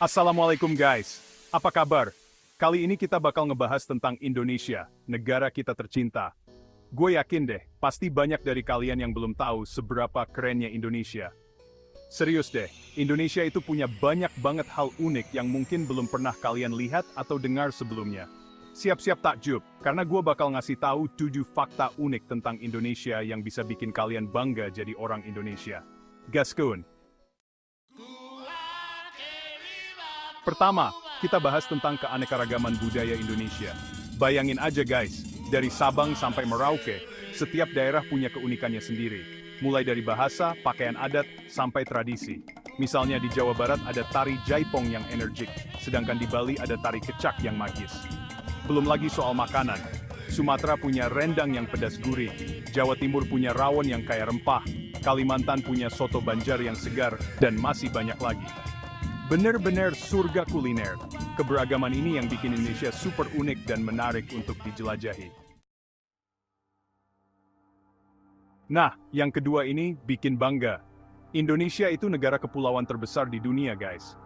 Assalamualaikum guys, apa kabar? Kali ini kita bakal ngebahas tentang Indonesia, negara kita tercinta. Gue yakin deh, pasti banyak dari kalian yang belum tahu seberapa kerennya Indonesia. Serius deh, Indonesia itu punya banyak banget hal unik yang mungkin belum pernah kalian lihat atau dengar sebelumnya. Siap-siap takjub, karena gue bakal ngasih tahu 7 fakta unik tentang Indonesia yang bisa bikin kalian bangga jadi orang Indonesia. Gaskun! Pertama, kita bahas tentang keanekaragaman budaya Indonesia. Bayangin aja guys, dari Sabang sampai Merauke, setiap daerah punya keunikannya sendiri. Mulai dari bahasa, pakaian adat, sampai tradisi. Misalnya di Jawa Barat ada tari jaipong yang energik, sedangkan di Bali ada tari kecak yang magis. Belum lagi soal makanan. Sumatera punya rendang yang pedas gurih, Jawa Timur punya rawon yang kaya rempah, Kalimantan punya soto Banjar yang segar, dan masih banyak lagi. Bener-bener surga kuliner. Keberagaman ini yang bikin Indonesia super unik dan menarik untuk dijelajahi. Nah, yang kedua ini bikin bangga. Indonesia itu negara kepulauan terbesar di dunia guys.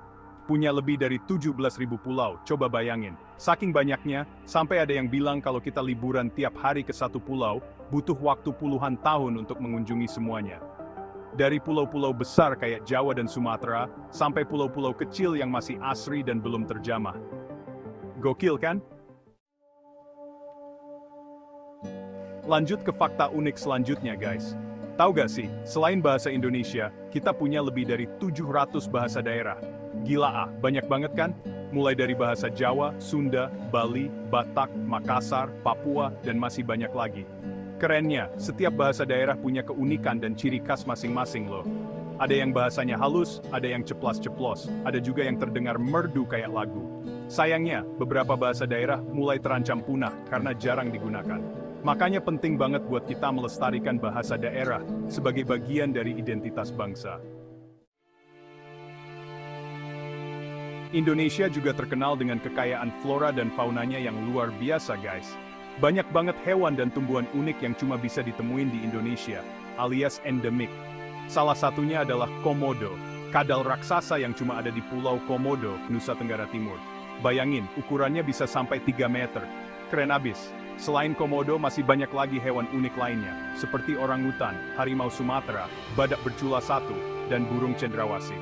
Punya lebih dari 17.000 pulau, coba bayangin. Saking banyaknya, sampai ada yang bilang kalau kita liburan tiap hari ke satu pulau, butuh waktu puluhan tahun untuk mengunjungi semuanya. Dari pulau-pulau besar kayak Jawa dan Sumatera, sampai pulau-pulau kecil yang masih asri dan belum terjamah. Gokil kan? Lanjut ke fakta unik selanjutnya guys. Tahu gak sih, selain bahasa Indonesia, kita punya lebih dari 700 bahasa daerah. Gila banyak banget kan? Mulai dari bahasa Jawa, Sunda, Bali, Batak, Makassar, Papua, dan masih banyak lagi. Kerennya, setiap bahasa daerah punya keunikan dan ciri khas masing-masing loh. Ada yang bahasanya halus, ada yang ceplas-ceplos, ada juga yang terdengar merdu kayak lagu. Sayangnya, beberapa bahasa daerah mulai terancam punah karena jarang digunakan. Makanya penting banget buat kita melestarikan bahasa daerah sebagai bagian dari identitas bangsa. Indonesia juga terkenal dengan kekayaan flora dan faunanya yang luar biasa guys. Banyak banget hewan dan tumbuhan unik yang cuma bisa ditemuin di Indonesia, alias endemik. Salah satunya adalah komodo, kadal raksasa yang cuma ada di Pulau Komodo, Nusa Tenggara Timur. Bayangin, ukurannya bisa sampai 3 meter. Keren abis. Selain komodo, masih banyak lagi hewan unik lainnya, seperti orangutan, harimau Sumatera, badak bercula satu, dan burung cendrawasih.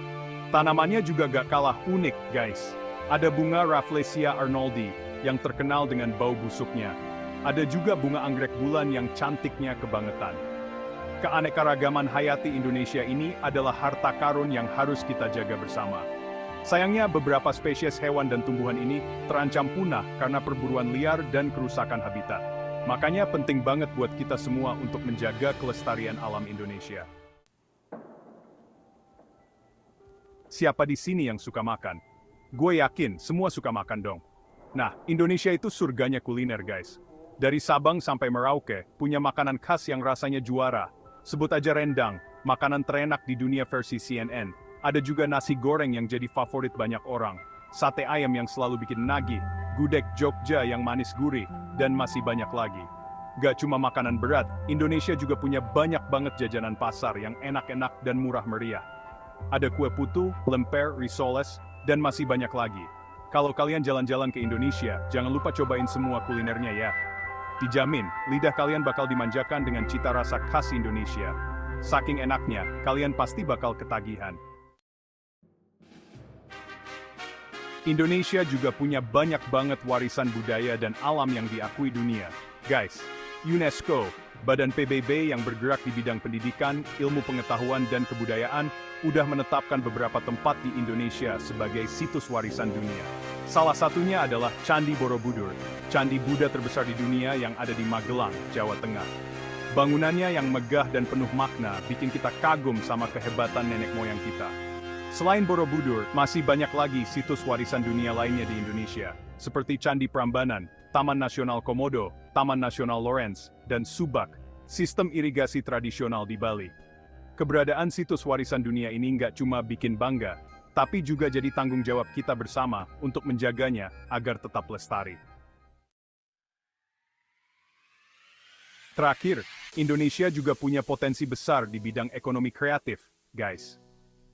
Tanamannya juga gak kalah unik, guys. Ada bunga Rafflesia arnoldi, yang terkenal dengan bau busuknya. Ada juga bunga anggrek bulan yang cantiknya kebangetan. Keanekaragaman hayati Indonesia ini adalah harta karun yang harus kita jaga bersama. Sayangnya beberapa spesies hewan dan tumbuhan ini terancam punah karena perburuan liar dan kerusakan habitat. Makanya penting banget buat kita semua untuk menjaga kelestarian alam Indonesia. Siapa di sini yang suka makan? Gue yakin semua suka makan dong. Nah, Indonesia itu surganya kuliner guys. Dari Sabang sampai Merauke, punya makanan khas yang rasanya juara. Sebut aja rendang, makanan terenak di dunia versi CNN. Ada juga nasi goreng yang jadi favorit banyak orang. Sate ayam yang selalu bikin nagih, gudeg Jogja yang manis gurih, dan masih banyak lagi. Gak cuma makanan berat, Indonesia juga punya banyak banget jajanan pasar yang enak-enak dan murah meriah. Ada kue putu, lemper, risoles, dan masih banyak lagi. Kalau kalian jalan-jalan ke Indonesia, jangan lupa cobain semua kulinernya ya. Dijamin, lidah kalian bakal dimanjakan dengan cita rasa khas Indonesia. Saking enaknya, kalian pasti bakal ketagihan. Indonesia juga punya banyak banget warisan budaya dan alam yang diakui dunia. Guys, UNESCO, Badan PBB yang bergerak di bidang pendidikan, ilmu pengetahuan dan kebudayaan, udah menetapkan beberapa tempat di Indonesia sebagai situs warisan dunia. Salah satunya adalah Candi Borobudur, candi Buddha terbesar di dunia yang ada di Magelang, Jawa Tengah. Bangunannya yang megah dan penuh makna bikin kita kagum sama kehebatan nenek moyang kita. Selain Borobudur, masih banyak lagi situs warisan dunia lainnya di Indonesia, seperti Candi Prambanan, Taman Nasional Komodo, Taman Nasional Lawrence, dan Subak, sistem irigasi tradisional di Bali. Keberadaan situs warisan dunia ini nggak cuma bikin bangga, tapi juga jadi tanggung jawab kita bersama untuk menjaganya agar tetap lestari. Terakhir, Indonesia juga punya potensi besar di bidang ekonomi kreatif, guys.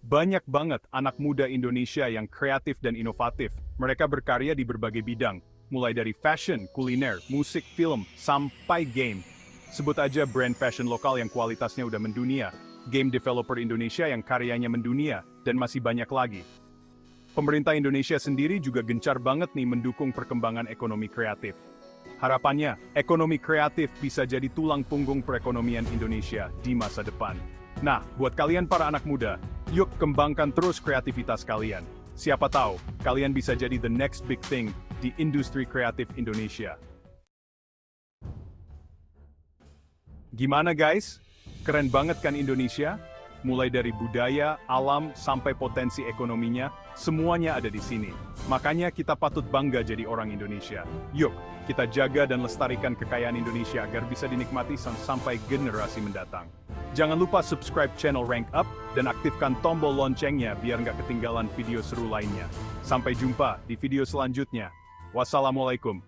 Banyak banget anak muda Indonesia yang kreatif dan inovatif. Mereka berkarya di berbagai bidang, mulai dari fashion, kuliner, musik, film, sampai game. Sebut aja brand fashion lokal yang kualitasnya udah mendunia, game developer Indonesia yang karyanya mendunia, dan masih banyak lagi. Pemerintah Indonesia sendiri juga gencar banget nih mendukung perkembangan ekonomi kreatif. Harapannya, ekonomi kreatif bisa jadi tulang punggung perekonomian Indonesia di masa depan. Nah, buat kalian para anak muda, yuk kembangkan terus kreativitas kalian. Siapa tahu, kalian bisa jadi the next big thing di industri kreatif Indonesia. Gimana guys? Keren banget kan Indonesia? Mulai dari budaya, alam, sampai potensi ekonominya, semuanya ada di sini. Makanya kita patut bangga jadi orang Indonesia. Yuk, kita jaga dan lestarikan kekayaan Indonesia agar bisa dinikmati sampai generasi mendatang. Jangan lupa subscribe channel Rank Up dan aktifkan tombol loncengnya biar nggak ketinggalan video seru lainnya. Sampai jumpa di video selanjutnya. Wassalamualaikum.